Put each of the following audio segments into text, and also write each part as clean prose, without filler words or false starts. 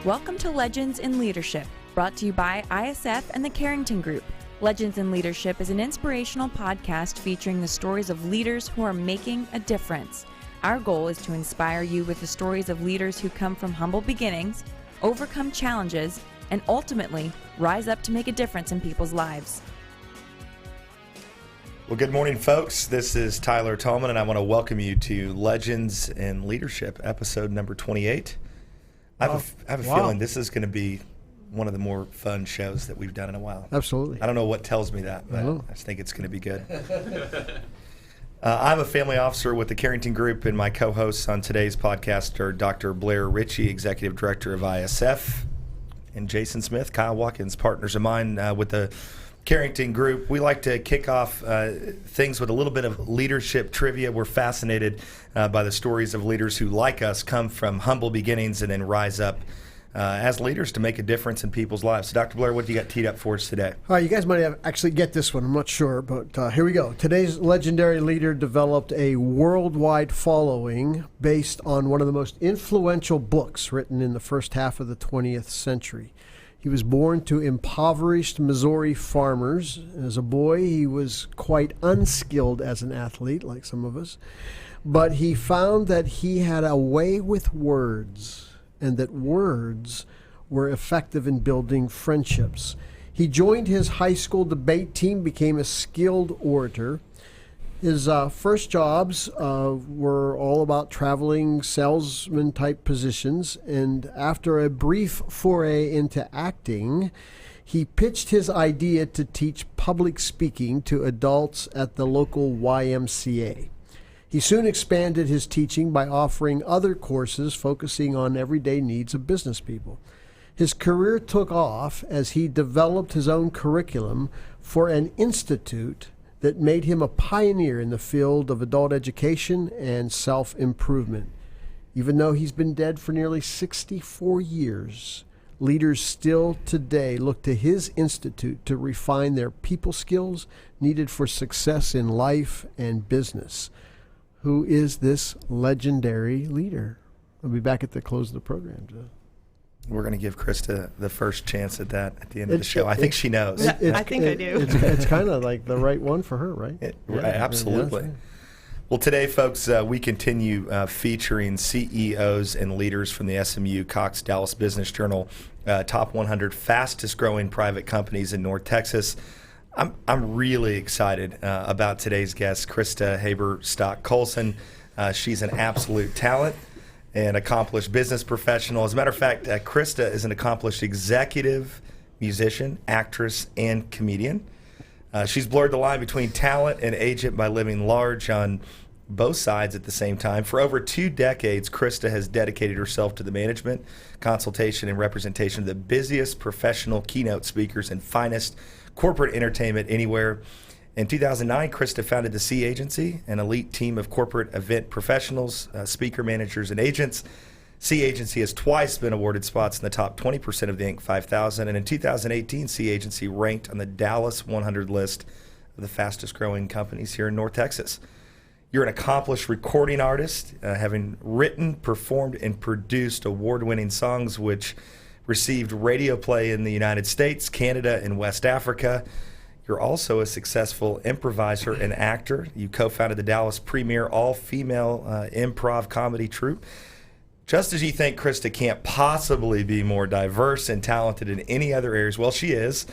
Welcome to Legends in Leadership, brought to you by ISF and the Carrington Group. Legends in Leadership is an inspirational podcast featuring the stories of leaders who are making a difference. Our goal is to inspire you with the stories of leaders who come from humble beginnings, overcome challenges, and ultimately rise up to make a difference in people's lives. Well, good morning, folks. This is Tyler Tallman, and I want to welcome you to Legends in Leadership, episode number 28. I have a feeling this is going to be one of the more fun shows that we've done in a while. Absolutely. I don't know what tells me that, but I just think it's going to be good. I'm a family officer with the Carrington Group, and my co-hosts on today's podcast are Dr. Blair Ritchie, Executive Director of ISF, and Jason Smith, Kyle Watkins, partners of mine with the Carrington Group. We like to kick off things with a little bit of leadership trivia. We're fascinated by the stories of leaders who, like us, come from humble beginnings and then rise up as leaders to make a difference in people's lives. So, Dr. Blair, what do you got teed up for us today? All right, you guys might have actually get this one. I'm not sure, but here we go. Today's legendary leader developed a worldwide following based on one of the most influential books written in the first half of the 20th century. He was born to impoverished Missouri farmers. As a boy, he was quite unskilled as an athlete, like some of us. But he found that he had a way with words, and that words were effective in building friendships. He joined his high school debate team, became a skilled orator. His first jobs were all about traveling salesman-type positions, and after a brief foray into acting, he pitched his idea to teach public speaking to adults at the local YMCA. He soon expanded his teaching by offering other courses focusing on everyday needs of business people. His career took off as he developed his own curriculum for an institute that made him a pioneer in the field of adult education and self-improvement. Even though he's been dead for nearly 64 years, leaders still today look to his institute to refine their people skills needed for success in life and business. Who is this legendary leader? I'll be back at the close of the program, Joe. We're going to give Christa the first chance at that at the end of the show. I think she knows. I think I do. It's kind of like the right one for her, right? Absolutely. Yeah. Well, today, folks, we continue featuring CEOs and leaders from the SMU Cox Dallas Business Journal, top 100 fastest growing private companies in North Texas. I'm really excited about today's guest, Christa Haberstock Colson. She's an absolute talent, an accomplished business professional. As a matter of fact, Christa is an accomplished executive, musician, actress, and comedian. She's blurred the line between talent and agent by living large on both sides at the same time. For over 2 decades, Christa has dedicated herself to the management, consultation, and representation of the busiest professional keynote speakers and finest corporate entertainment anywhere. In 2009, Christa founded the C Agency, an elite team of corporate event professionals, speaker managers, and agents. C Agency has twice been awarded spots in the top 20% of the Inc. 5000, and in 2018, C Agency ranked on the Dallas 100 list of the fastest growing companies here in North Texas. You're an accomplished recording artist, having written, performed, and produced award-winning songs which received radio play in the United States, Canada, and West Africa. You're also a successful improviser and actor. You co-founded the Dallas premier all-female improv comedy troupe. Just as you think Christa can't possibly be more diverse and talented in any other areas, well, she is.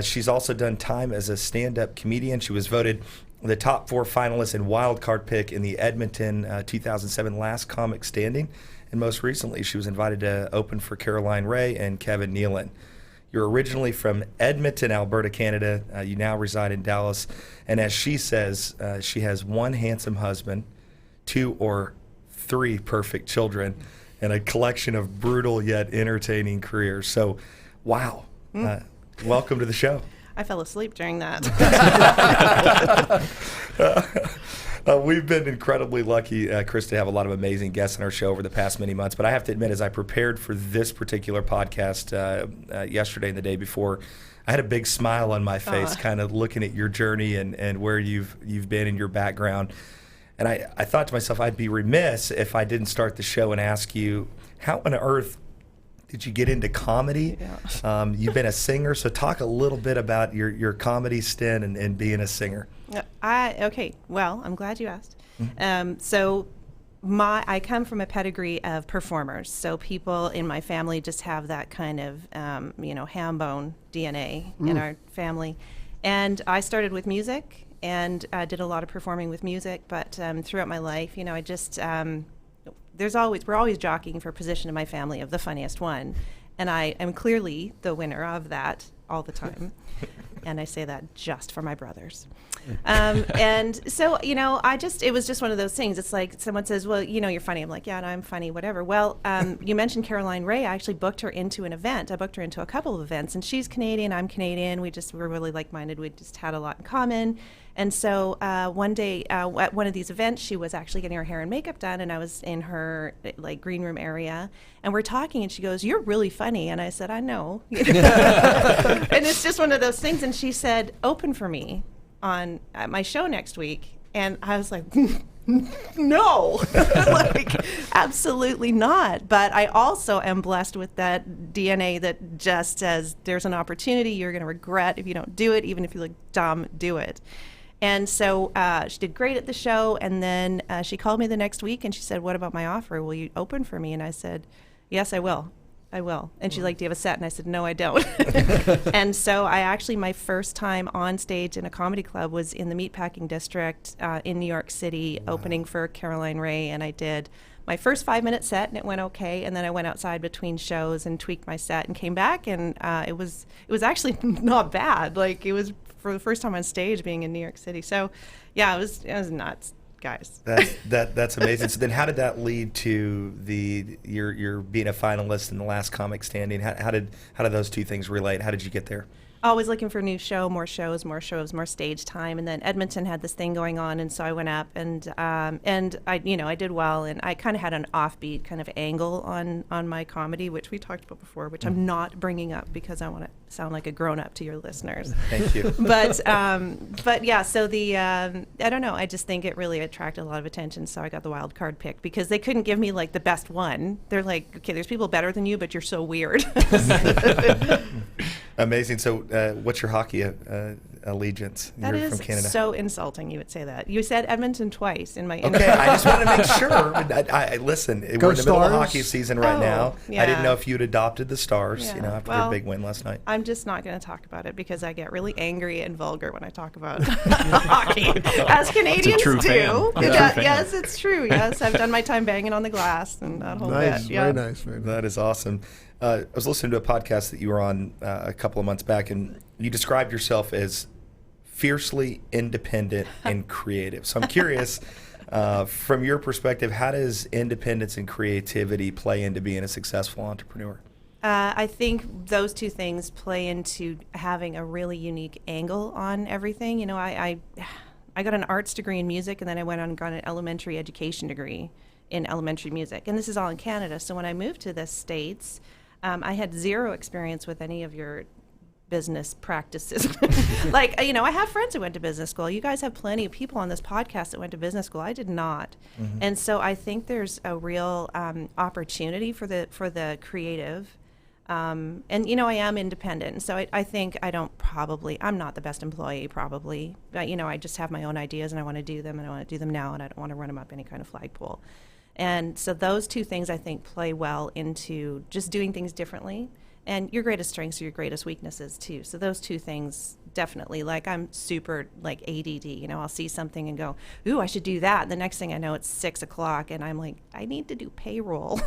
She's also done time as a stand-up comedian. She was voted the top 4 finalists and wildcard pick in the Edmonton 2007 Last Comic Standing. And most recently, she was invited to open for Caroline Ray and Kevin Nealon. You're originally from Edmonton, Alberta, Canada. You now reside in Dallas. And as she says, she has 1 handsome husband, 2 or 3 perfect children, and a collection of brutal yet entertaining careers. So, wow. Welcome to the show. I fell asleep during that. We've been incredibly lucky, Chris, to have a lot of amazing guests on our show over the past many months. But I have to admit, as I prepared for this particular podcast yesterday and the day before, I had a big smile on my face, kind of looking at your journey and where you've been in your background. And I thought to myself, I'd be remiss if I didn't start the show and ask you, how on earth did you get into comedy? Yeah. You've been a singer, so talk a little bit about your comedy stint and being a singer. Okay, well, I'm glad you asked. So I come from a pedigree of performers, so people in my family just have that kind of, ham bone DNA in our family. And I started with music and did a lot of performing with music, but throughout my life, I just... we're always jockeying for position in my family of the funniest one, and I am clearly the winner of that all the time. And I say that just for my brothers. And so, it was just one of those things. It's like someone says, well, you're funny. I'm like, yeah, I'm funny, whatever. Well, you mentioned Caroline Ray. I actually booked her into an event. I booked her into a couple of events, and she's Canadian, I'm Canadian. We're really like-minded. We just had a lot in common. And so one day at one of these events, she was actually getting her hair and makeup done, and I was in her green room area, and we're talking, and she goes, "You're really funny." And I said, "I know." And it's just one of those things. And she said, "Open for me at my show next week." And I was like, no, absolutely not. But I also am blessed with that DNA that just says there's an opportunity you're going to regret if you don't do it, even if you look dumb, do it. And so she did great at the show, and then she called me the next week, and she said, "What about my offer? Will you open for me?" And I said, "Yes, I will. I will." And she's like, "Do you have a set?" And I said, "No, I don't." And so my first time on stage in a comedy club was in the Meatpacking District in New York City, opening for Caroline Ray, and I did my first 5-minute set, and it went okay, and then I went outside between shows and tweaked my set and came back, and it was actually not bad. It was for the first time on stage being in New York City. So yeah, it was nuts, guys. That's amazing. So then how did that lead to your being a finalist in the Last Comic Standing? How did those two things relate? How did you get there? Always looking for a new show, more stage time, and then Edmonton had this thing going on, and so I went up, and I did well, and I kind of had an offbeat kind of angle on my comedy, which we talked about before, which I'm not bringing up because I want to sound like a grown up to your listeners. Thank you. But yeah, so I don't know, I just think it really attracted a lot of attention, so I got the wild card pick because they couldn't give me the best one. They're like, okay, there's people better than you, but you're so weird. Amazing. So what's your hockey allegiance? That You're is from Canada. So insulting you would say that. You said Edmonton twice in my Okay, I just want to make sure. Listen, we're in the middle of hockey season right now. Yeah. I didn't know if you'd adopted the Stars, Yeah. After their big win last night. I'm just not going to talk about it because I get really angry and vulgar when I talk about hockey, as Canadians do. Yes, it's true. Yes, I've done my time banging on the glass and that whole bit. Yeah. Very nice. That is awesome. I was listening to a podcast that you were on a couple of months back, and you described yourself as fiercely independent and creative. So I'm curious, from your perspective, how does independence and creativity play into being a successful entrepreneur? I think those two things play into having a really unique angle on everything. I got an arts degree in music, and then I went on and got an elementary education degree in elementary music. And this is all in Canada. So when I moved to the States, I had zero experience with any of your business practices. I have friends who went to business school. You guys have plenty of people on this podcast that went to business school. I did not. Mm-hmm. And so I think there's a real opportunity for the creative. And I am independent. So I think I'm not the best employee probably. But, I just have my own ideas and I want to do them and I want to do them now and I don't want to run them up any kind of flagpole. And so those two things I think play well into just doing things differently. And your greatest strengths are your greatest weaknesses too. So those two things definitely, I'm super ADD, I'll see something and go, ooh, I should do that. And the next thing I know, it's 6:00 and I'm like, I need to do payroll.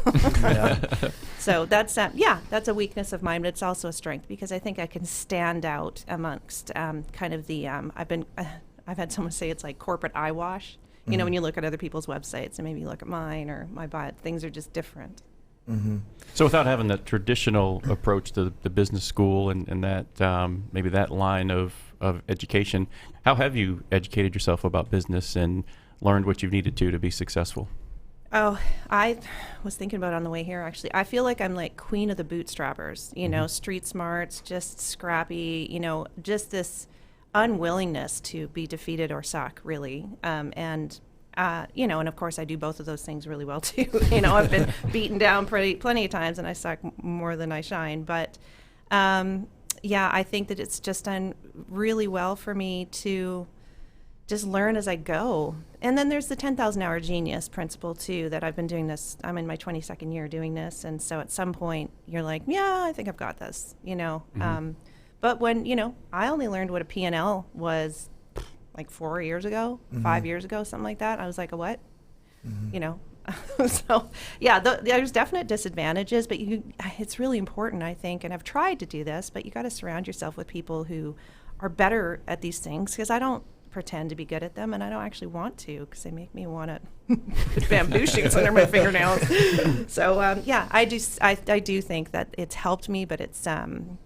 So that's a weakness of mine, but it's also a strength because I think I can stand out amongst kind of the, I've had someone say it's like corporate eyewash. When you look at other people's websites and maybe you look at mine or my bio, things are just different. Mm-hmm. So without having that traditional approach to the business school and that maybe that line of education, how have you educated yourself about business and learned what you needed to be successful? Oh, I was thinking about it on the way here, actually. I feel like I'm like queen of the bootstrappers, you know, street smarts, just scrappy, you know, just this unwillingness to be defeated or suck, really. You know, and of course I do both of those things really well too. You know, I've been beaten down plenty of times and I suck more than I shine. But yeah, I think that it's just done really well for me to just learn as I go. And then there's the 10,000 hour genius principle too, that I've been doing this. I'm in my 22nd year doing this. And so at some point you're like, yeah, I think I've got this, you know. But when, you know, I only learned what a P&L was like 4 years ago, 5 years ago, something like that. I was like, a what? You know. So yeah, there's definite disadvantages, but it's really important, I think, and I've tried to do this, but you got to surround yourself with people who are better at these things, because I don't pretend to be good at them, and I don't actually want to, because they make me want to put bamboo shoots under my fingernails. So yeah, I do think that it's helped me, but it's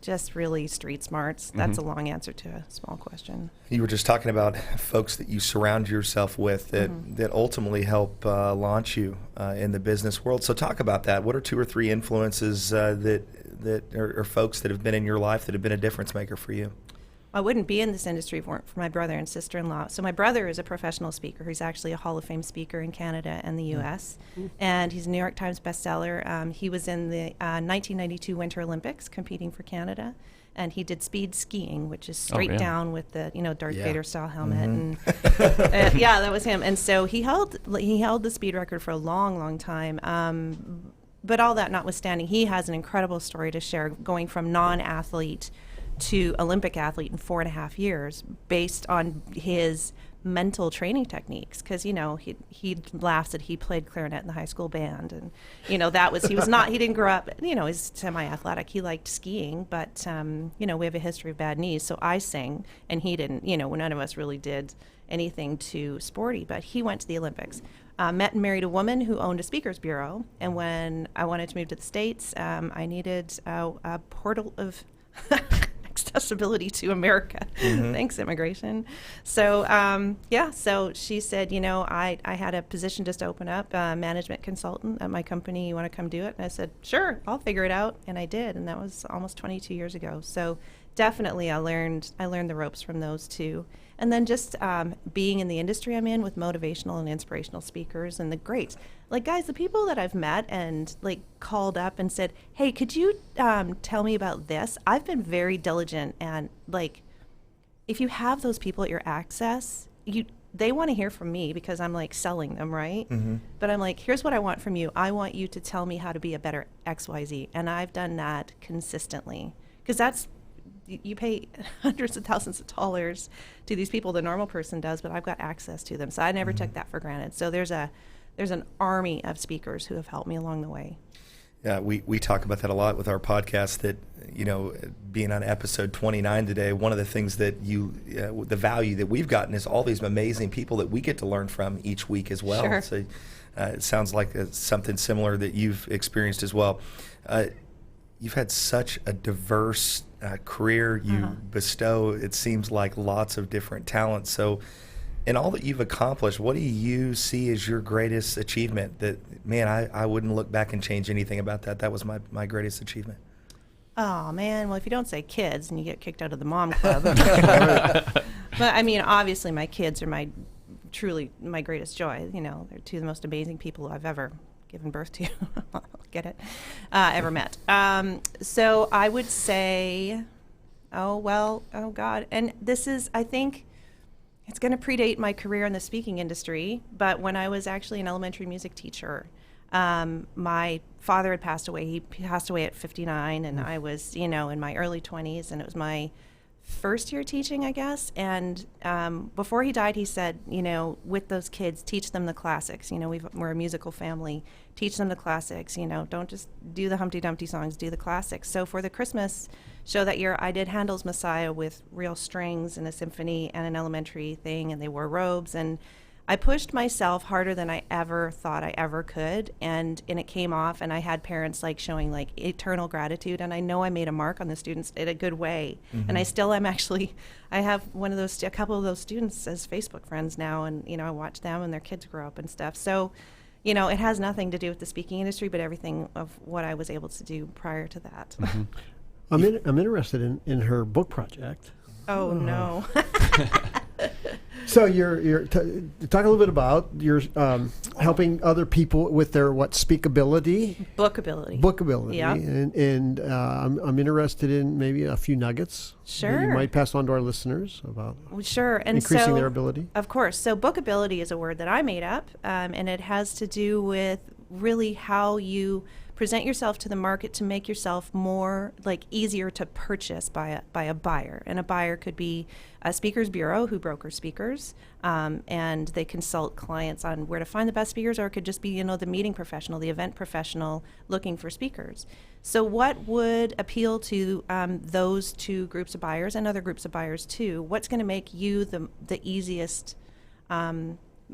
just really street smarts. That's a long answer to a small question. You were just talking about folks that you surround yourself with that ultimately help launch you in the business world. So talk about that. What are 2 or 3 influences that are folks that have been in your life that have been a difference maker for you? I wouldn't be in this industry if it weren't for my brother and sister-in-law. So my brother is a professional speaker. He's actually a Hall of Fame speaker in Canada and the U.S. And he's a New York Times bestseller. He was in the 1992 Winter Olympics competing for Canada. And he did speed skiing, which is straight down with the, you know, Darth Vader style helmet. And yeah, that was him. And so he held the speed record for a long, long time. But all that notwithstanding, he has an incredible story to share, going from non-athlete to Olympic athlete in 4.5 years, based on his mental training techniques. Because, you know, he laughs that he played clarinet in the high school band, and, you know, he didn't grow up, you know, he's semi-athletic. He liked skiing, but you know, we have a history of bad knees, so I sing, and he didn't. You know, none of us really did anything too sporty, but he went to the Olympics. Met and married a woman who owned a speakers bureau, and when I wanted to move to the States, I needed a portal of accessibility to America. Thanks, immigration. So yeah, so she said, you know, I had a position just open up, management consultant at my company. You want to come do it? And I said, sure, I'll figure it out. And I did, and that was almost 22 years ago. So definitely I learned the ropes from those two. And then just being in the industry I'm in with motivational and inspirational speakers and the greats. Like, guys, the people that I've met and, like, called up and said, hey, could you tell me about this? I've been very diligent, and, like, if you have those people at your access, they want to hear from me because I'm, like, selling them, right? But I'm like, here's what I want from you. I want you to tell me how to be a better XYZ. And I've done that consistently, because you pay hundreds of thousands of dollars to these people the normal person does, but I've got access to them. So I never took that for granted. So there's an army of speakers who have helped me along the way. Yeah, we talk about that a lot with our podcast, that, you know, being on episode 29 today, one of the things that the value that we've gotten is all these amazing people that we get to learn from each week as well. Sure. So it sounds like something similar that you've experienced as well. You've had such a diverse career. You bestow, it seems like, lots of different talents. So in all that you've accomplished, what do you see as your greatest achievement that, man, I wouldn't look back and change anything about that? That was my greatest achievement. Oh, man. Well, if you don't say kids and you get kicked out of the mom club. But, I mean, obviously my kids are truly my greatest joy. You know, they're two of the most amazing people I've ever given birth to. Get it? Ever met. So I would say, oh God. And this is, I think, it's going to predate my career in the speaking industry, but when I was actually an elementary music teacher, my father had passed away. He passed away at 59, and I was, you know, in my early 20s, and it was my first year teaching, I guess. And before he died, he said, you know, with those kids, teach them the classics. You know, we're a musical family. Teach them the classics. You know, don't just do the Humpty Dumpty songs, do the classics. So for the Christmas show that year, I did Handel's Messiah with real strings and a symphony and an elementary thing, and they wore robes. And I pushed myself harder than I ever thought I ever could, and it came off, and I had parents like showing like eternal gratitude, and I know I made a mark on the students in a good way. And I still am actually, I have a couple of those students as Facebook friends now, and I watch them and their kids grow up and stuff. So, it has nothing to do with the speaking industry, but everything of what I was able to do prior to that. I'm interested in her book project. Oh no. So you're talk a little bit about your helping other people with their Bookability. Bookability. Yeah. And I'm interested in maybe a few nuggets. Sure. That you might pass on to our listeners about sure and increasing their ability. Of course. So Bookability is a word that I made up, and it has to do with really how you present yourself to the market to make yourself more easier to purchase by a buyer. And a buyer could be a speakers bureau who brokers speakers, and they consult clients on where to find the best speakers, or it could just be the meeting professional, the event professional looking for speakers. So what would appeal to those two groups of buyers and other groups of buyers too? What's going to make you the easiest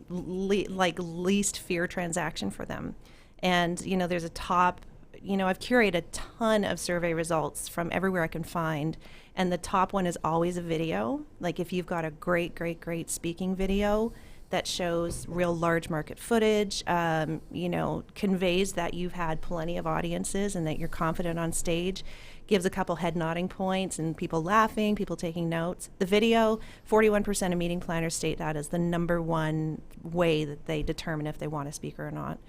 least fear transaction for them? And, there's a top, I've curated a ton of survey results from everywhere I can find. And the top one is always a video. Like if you've got a great speaking video that shows real large market footage, conveys that you've had plenty of audiences and that you're confident on stage, gives a couple head nodding points and people laughing, people taking notes. The video, 41% of meeting planners state that as the number one way that they determine if they want a speaker or not.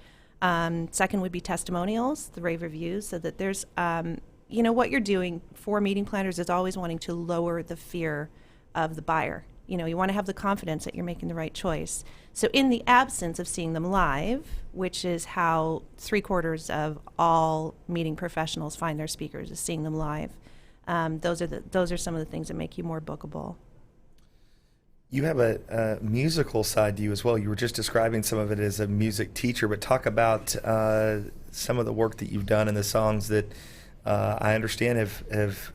Second would be testimonials, the rave reviews, so that there's, what you're doing for meeting planners is always wanting to lower the fear of the buyer. You want to have the confidence that you're making the right choice. So in the absence of seeing them live, which is how 3/4 of all meeting professionals find their speakers, is seeing them live. Those are some of the things that make you more bookable. You have a musical side to you as well. You were just describing some of it as a music teacher, but talk about some of the work that you've done in the songs that I understand have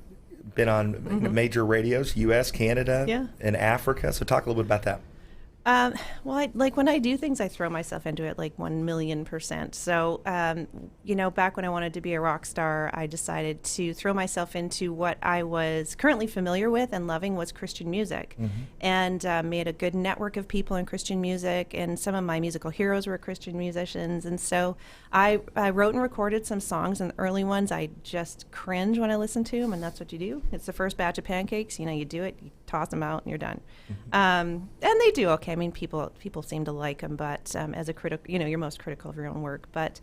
been on major radios, U.S., Canada, and Africa. So talk a little bit about that. Well, when I do things, I throw myself into it 1,000,000%. So, back when I wanted to be a rock star, I decided to throw myself into what I was currently familiar with and loving was Christian music, and made a good network of people in Christian music. And some of my musical heroes were Christian musicians, and so I wrote and recorded some songs. And the early ones, I just cringe when I listen to them, and that's what you do. It's the first batch of pancakes. You do it, you toss them out, and you're done. And they do okay. I mean, people seem to like them, but as a critic, you're most critical of your own work. But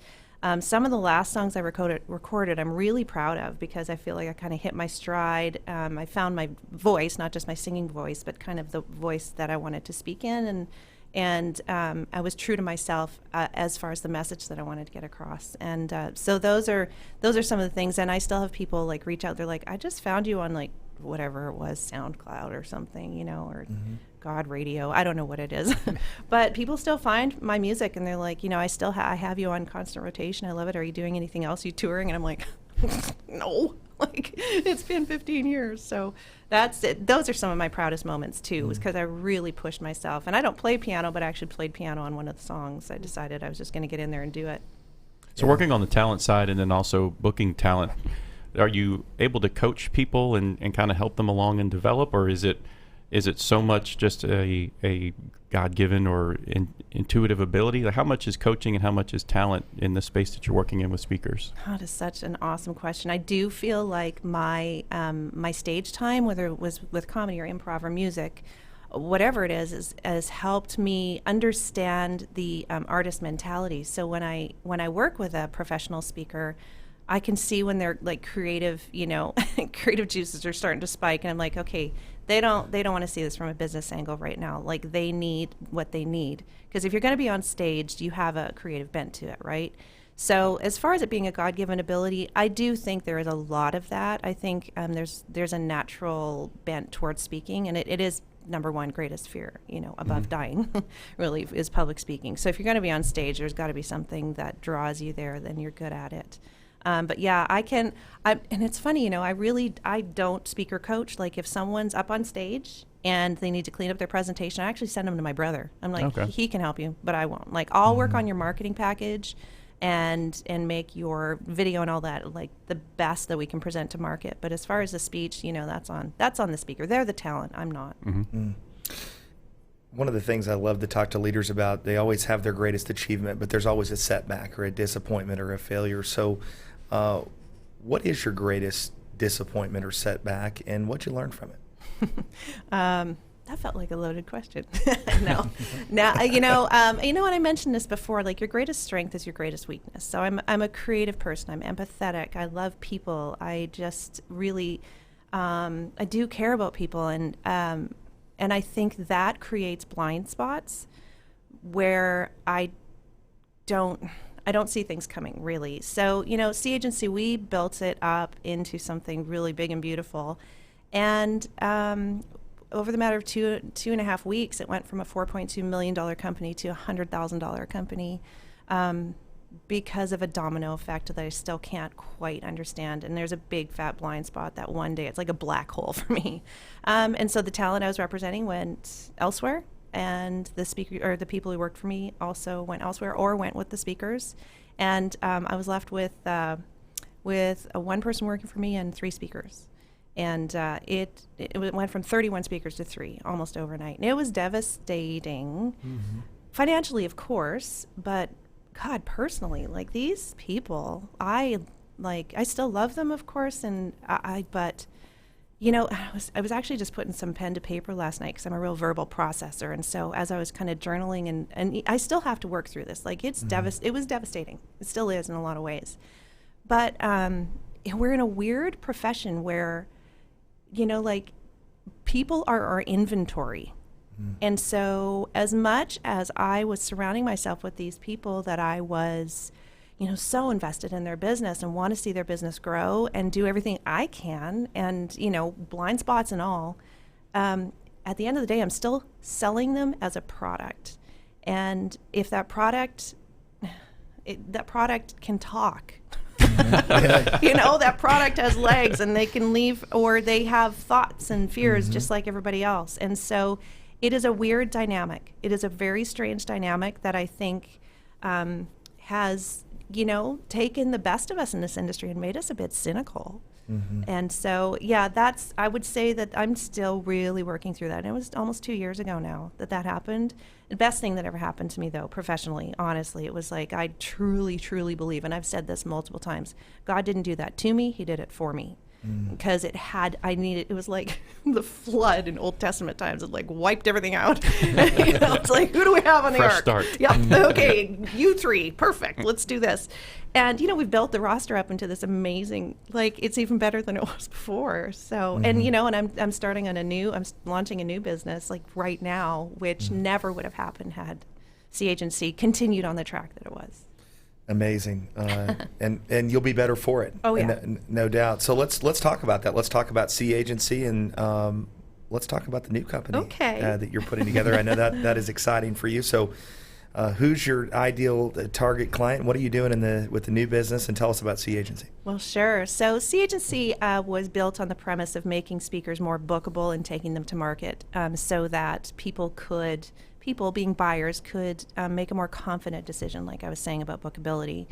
some of the last songs I recorded, I'm really proud of because I feel like I kind of hit my stride. I found my voice, not just my singing voice, but kind of the voice that I wanted to speak in, and I was true to myself as far as the message that I wanted to get across. And so those are some of the things. And I still have people reach out. They're like, I just found you on whatever it was, SoundCloud or something, or God Radio. I don't know what it is, but people still find my music and they're like, I still I have you on constant rotation. I love it. Are you doing anything else? Are you touring? And I'm like, no, it's been 15 years. So that's it. Those are some of my proudest moments too, was because I really pushed myself. And I don't play piano, but I actually played piano on one of the songs. I decided I was just going to get in there and do it. So working on the talent side and then also booking talent, are you able to coach people and kind of help them along and develop, or is it so much just a God-given or intuitive ability? How much is coaching and how much is talent in the space that you're working in with speakers? That is such an awesome question. I do feel like my stage time, whether it was with comedy or improv or music, whatever it is has helped me understand the artist mentality. So when I work with a professional speaker, I can see when they're creative, creative juices are starting to spike, and I'm like, okay, they don't want to see this from a business angle right now. They need what they need, because if you're going to be on stage, you have a creative bent to it, right? So as far as it being a God-given ability, I do think there is a lot of that. I think there's a natural bent towards speaking, and it is number one greatest fear, above dying, really, is public speaking. So if you're going to be on stage, there's got to be something that draws you there, then you're good at it. But yeah, and it's funny, I don't speaker coach. If someone's up on stage and they need to clean up their presentation, I actually send them to my brother. I'm like, Okay. he can help you, but I won't. Like, I'll work on your marketing package and make your video and all that like the best that we can present to market. But as far as the speech, that's on the speaker. They're the talent. I'm not. One of the things I love to talk to leaders about, they always have their greatest achievement, but there's always a setback or a disappointment or a failure. So what is your greatest disappointment or setback, and what'd you learn from it? That felt like a loaded question. No, you know what, I mentioned this before, like your greatest strength is your greatest weakness. So I'm a creative person. I'm empathetic. I love people. I just really, I do care about people. And I think that creates blind spots where I don't see things coming, really. So, C Agency, we built it up into something really big and beautiful. And over the matter of two and a half weeks, it went from a $4.2 million company to a $100,000 company because of a domino effect that I still can't quite understand. And there's a big fat blind spot that one day, it's like a black hole for me. And so the talent I was representing went elsewhere, and the speaker or the people who worked for me also went elsewhere or went with the speakers. And I was left with one person working for me and 3 speakers. And it went from 31 speakers to 3 almost overnight. And it was devastating, financially, of course, but God, personally, like these people, I still love them, of course, and but I was actually just putting some pen to paper last night because I'm a real verbal processor, and so as I was kind of journaling, and I still have to work through this. Like it was devastating. It still is in a lot of ways, but we're in a weird profession where, like people are our inventory. And so as much as I was surrounding myself with these people that I was, so invested in their business and want to see their business grow and do everything I can, and, blind spots and all, at the end of the day, I'm still selling them as a product. And if that product can talk, that product has legs and they can leave, or they have thoughts and fears just like everybody else. And so it is a weird dynamic. It is a very strange dynamic that I think has, taken the best of us in this industry and made us a bit cynical. And so, I would say that I'm still really working through that. And it was almost 2 years ago now that happened. The best thing that ever happened to me, though, professionally, honestly, it was like I truly, truly believe, and I've said this multiple times, God didn't do that to me, he did it for me. Because it was like the flood in Old Testament times. It like wiped everything out. It's like, who do we have on the Fresh ark? start. Yep. Okay, you 3, perfect. Let's do this. And we've built the roster up into this amazing, like it's even better than it was before. So, and and I'm launching a new business like right now, which never would have happened had C Agency continued on the track that it was. Amazing, and you'll be better for it. Oh yeah, no doubt. So let's talk about that. Let's talk about C Agency, and let's talk about the new company that you're putting together. I know that is exciting for you. So, who's your ideal target client? What are you doing with the new business? And tell us about C Agency. Well, sure. So C Agency was built on the premise of making speakers more bookable and taking them to market, so that people being buyers could make a more confident decision, like I was saying about Bookability.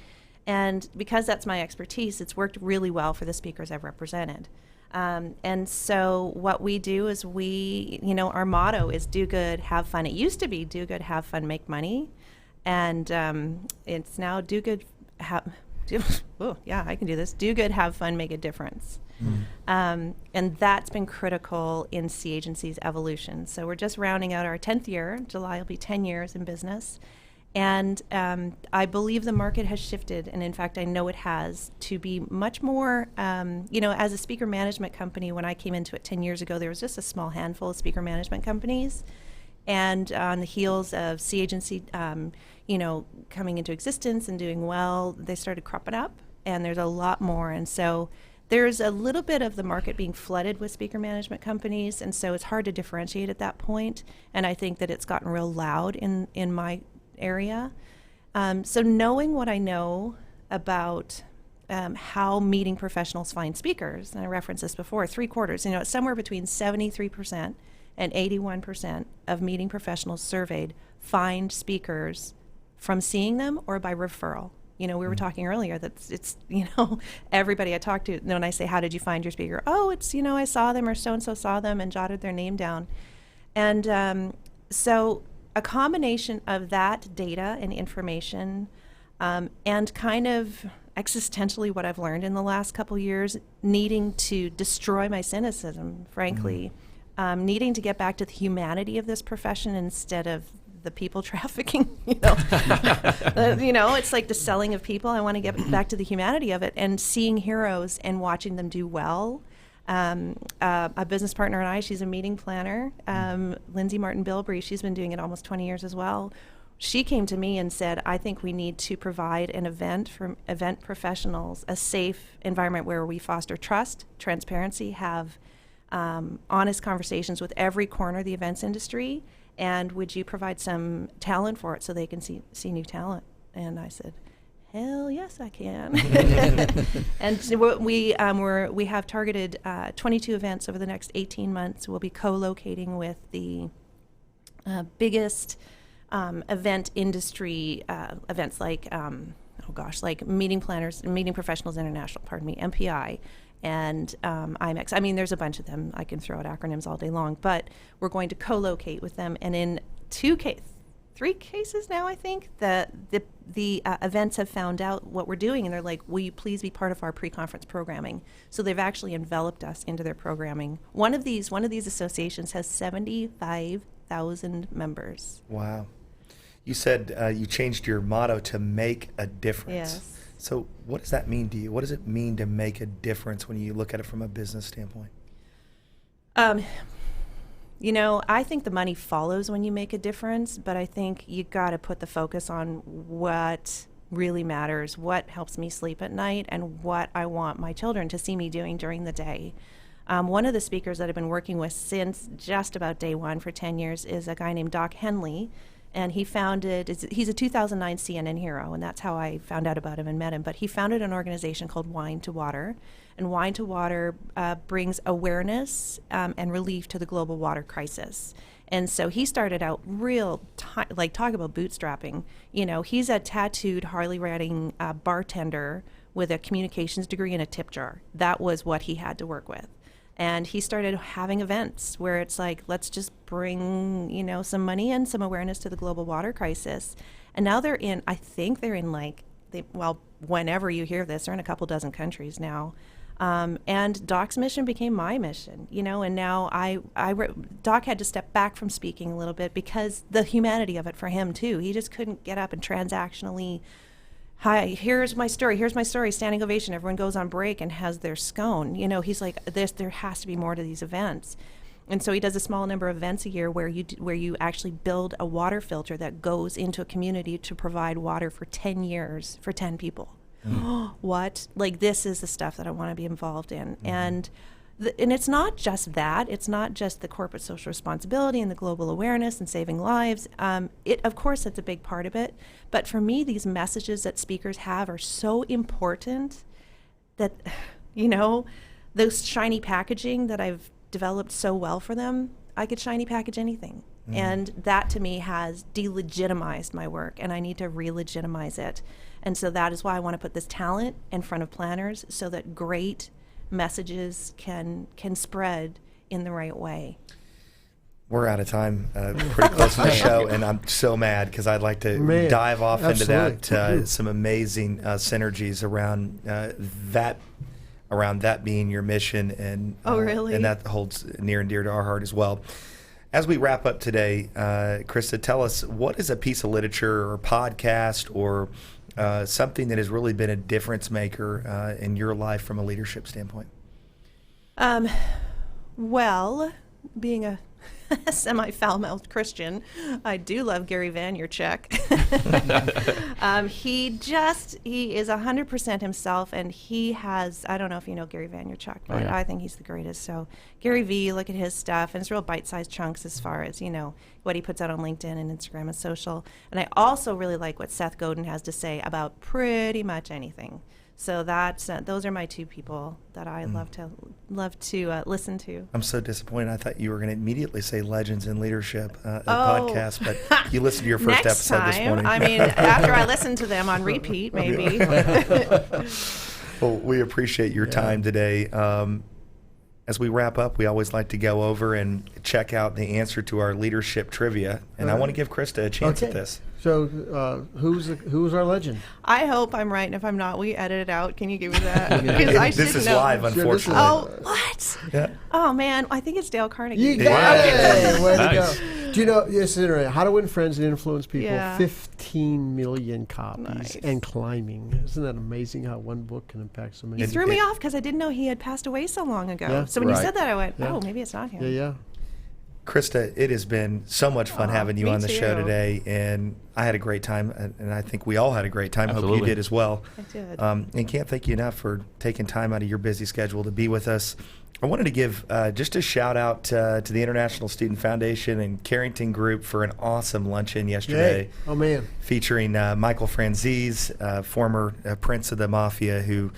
And because that's my expertise, it's worked really well for the speakers I've represented. And so what we do is our motto is do good, have fun. It used to be do good, have fun, make money. And it's now do good, I can do this. Do good, have fun, make a difference. And that's been critical in C Agency's evolution. So we're just rounding out our 10th year. July will be 10 years in business. And I believe the market has shifted, and in fact, I know it has, to be much more, as a speaker management company, when I came into it 10 years ago, there was just a small handful of speaker management companies. And on the heels of C Agency, coming into existence and doing well, they started cropping up, and there's a lot more. And so there's a little bit of the market being flooded with speaker management companies, and so it's hard to differentiate at that point. And I think that it's gotten real loud in my area. So knowing what I know about how meeting professionals find speakers, and I referenced this before, 3/4, it's somewhere between 73% and 81% of meeting professionals surveyed find speakers from seeing them or by referral. We were talking earlier that it's everybody I talk to, when I say, how did you find your speaker? Oh, it's, I saw them, or so-and-so saw them and jotted their name down. And so a combination of that data and information, and kind of existentially what I've learned in the last couple years, needing to destroy my cynicism, frankly, needing to get back to the humanity of this profession instead of the people trafficking, it's like the selling of people. I want to get back to the humanity of it and seeing heroes and watching them do well. A business partner and I, she's a meeting planner, Lindsay Martin Bilbrey, she's been doing it almost 20 years as well. She came to me and said, I think we need to provide an event for event professionals, a safe environment where we foster trust, transparency, have honest conversations with every corner of the events industry, and would you provide some talent for it so they can see new talent? And I said, hell yes, I can. And so we have targeted 22 events over the next 18 months. We'll be co-locating with the biggest event industry events like, like Meeting Planners, Meeting Professionals International, MPI, and IMEX. I mean, there's a bunch of them. I can throw out acronyms all day long, but we're going to co-locate with them. And in three cases now, I think, the events have found out what we're doing, and they're like, will you please be part of our pre-conference programming? So they've actually enveloped us into their programming. One of these associations has 75,000 members. Wow. You said you changed your motto to make a difference. Yes. So what does that mean to you? What does it mean to make a difference when you look at it from a business standpoint? I think the money follows when you make a difference, but I think you got to put the focus on what really matters, what helps me sleep at night, and what I want my children to see me doing during the day. One of the speakers that I've been working with since just about day one for 10 years is a guy named Doc Henley. And he's a 2009 CNN hero, and that's how I found out about him and met him. But he founded an organization called Wine to Water, and Wine to Water brings awareness and relief to the global water crisis. And so he started out talk about bootstrapping. He's a tattooed, Harley-riding bartender with a communications degree and a tip jar. That was what he had to work with. And he started having events where it's like, let's just bring, some money and some awareness to the global water crisis. And now whenever you hear this, they're in a couple dozen countries now. And Doc's mission became my mission, and now Doc had to step back from speaking a little bit because the humanity of it for him too. He just couldn't get up and transactionally, hi, here's my story, standing ovation, everyone goes on break and has their scone. He's like, there has to be more to these events. And so he does a small number of events a year where you actually build a water filter that goes into a community to provide water for 10 years for 10 people. What? Like, this is the stuff that I want to be involved in. And it's not just that. It's not just the corporate social responsibility and the global awareness and saving lives. Of course, that's a big part of it. But for me, these messages that speakers have are so important that, those shiny packaging that I've developed so well for them, I could shiny package anything. And that, to me, has delegitimized my work, and I need to re-legitimize it. And so that is why I want to put this talent in front of planners so that great messages can spread in the right way. We're out of time, pretty close to the show, and I'm so mad because I'd like to dive off absolutely. into that, some amazing synergies around that being your mission, and really? And that holds near and dear to our heart as well. As we wrap up today, Christa, tell us, what is a piece of literature or podcast or something that has really been a difference maker in your life from a leadership standpoint? Well, being a semi-foul-mouthed Christian, I do love Gary Vaynerchuk. He is 100% himself, and he has, I don't know if you know Gary Vaynerchuk, but I think he's the greatest. So Gary V, look at his stuff, and it's real bite-sized chunks as far as, what he puts out on LinkedIn and Instagram and social. And I also really like what Seth Godin has to say about pretty much anything. So those are my two people that I love to listen to. I'm so disappointed. I thought you were going to immediately say Legends in Leadership podcast, but you listened to your first Next episode time, this morning. I mean, after I listen to them on repeat, maybe. Well, we appreciate your time today. As we wrap up, we always like to go over and check out the answer to our leadership trivia, and I want to give Christa a chance at this. So, who's our legend? I hope I'm right, and if I'm not, will you edit it out? Can you give me that? Because I This should is know. live, unfortunately. Oh, what? Yeah. Oh, man. I think it's Dale Carnegie. You got it. Way Nice. to go. Do you know, this is interesting. How to Win Friends and Influence People, Yeah. 15 million copies Nice. and climbing. Isn't that amazing how one book can impact so many You people? threw me off because I didn't know he had passed away so long ago. Yeah. So when you Right. said that, I went, Yeah. oh, maybe it's not him. Yeah. Christa, it has been so much fun having you me on the show too. today, and I had a great time, and I think we all had a great time. Hope you Absolutely. did as well. I did. And can't thank you enough for taking time out of your busy schedule to be with us. I wanted to give just a shout out to the International Student Foundation and Carrington Group for an awesome luncheon yesterday. Yay. Oh, man. Featuring Michael Franzese, former prince of the mafia, who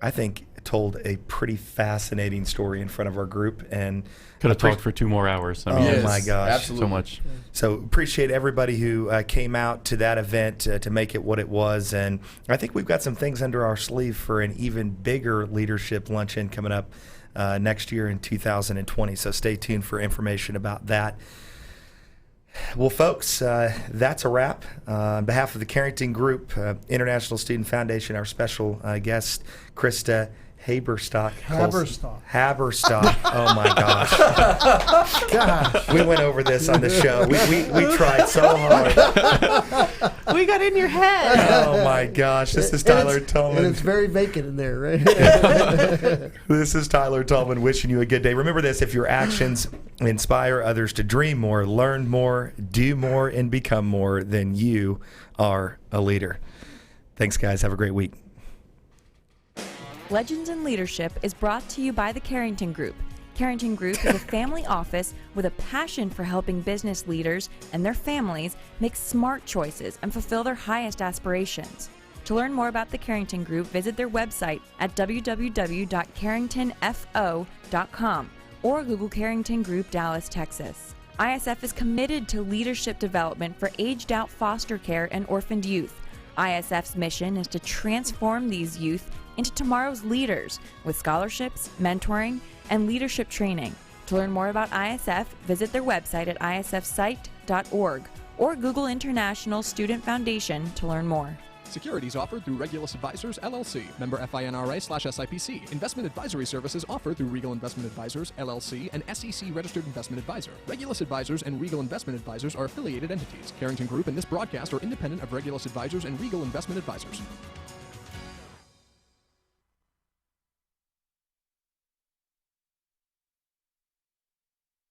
I think told a pretty fascinating story in front of our group. And Could have talked for 2 more hours. I mean, Oh, it's my gosh. absolutely. so much. So appreciate everybody who came out to that event to make it what it was. And I think we've got some things under our sleeve for an even bigger leadership luncheon coming up next year in 2020. So stay tuned for information about that. Well, folks, that's a wrap. On behalf of the Carrington Group, International Student Foundation, our special guest, Christa Haberstock Colson. Haberstock. Oh, my gosh. Gosh. We went over this on the show. We tried so hard. We got in your head. Oh, my gosh. This is Tyler And Tolman. it's very vacant in there, right? This is Tyler Tolman wishing you a good day. Remember this: if your actions inspire others to dream more, learn more, do more, and become more, then you are a leader. Thanks, guys. Have a great week. Legends in Leadership is brought to you by the Carrington Group. Carrington Group is a family office with a passion for helping business leaders and their families make smart choices and fulfill their highest aspirations. To learn more about the Carrington Group, visit their website at www.carringtonfo.com or Google Carrington Group, Dallas, Texas. ISF is committed to leadership development for aged-out foster care and orphaned youth. ISF's mission is to transform these youth into tomorrow's leaders with scholarships, mentoring, and leadership training. To learn more about ISF, visit their website at isfsite.org or Google International Student Foundation to learn more. Securities offered through Regulus Advisors, LLC. Member FINRA/SIPC. Investment advisory services offered through Regal Investment Advisors, LLC, an SEC-registered investment advisor. Regulus Advisors and Regal Investment Advisors are affiliated entities. Carrington Group and this broadcast are independent of Regulus Advisors and Regal Investment Advisors.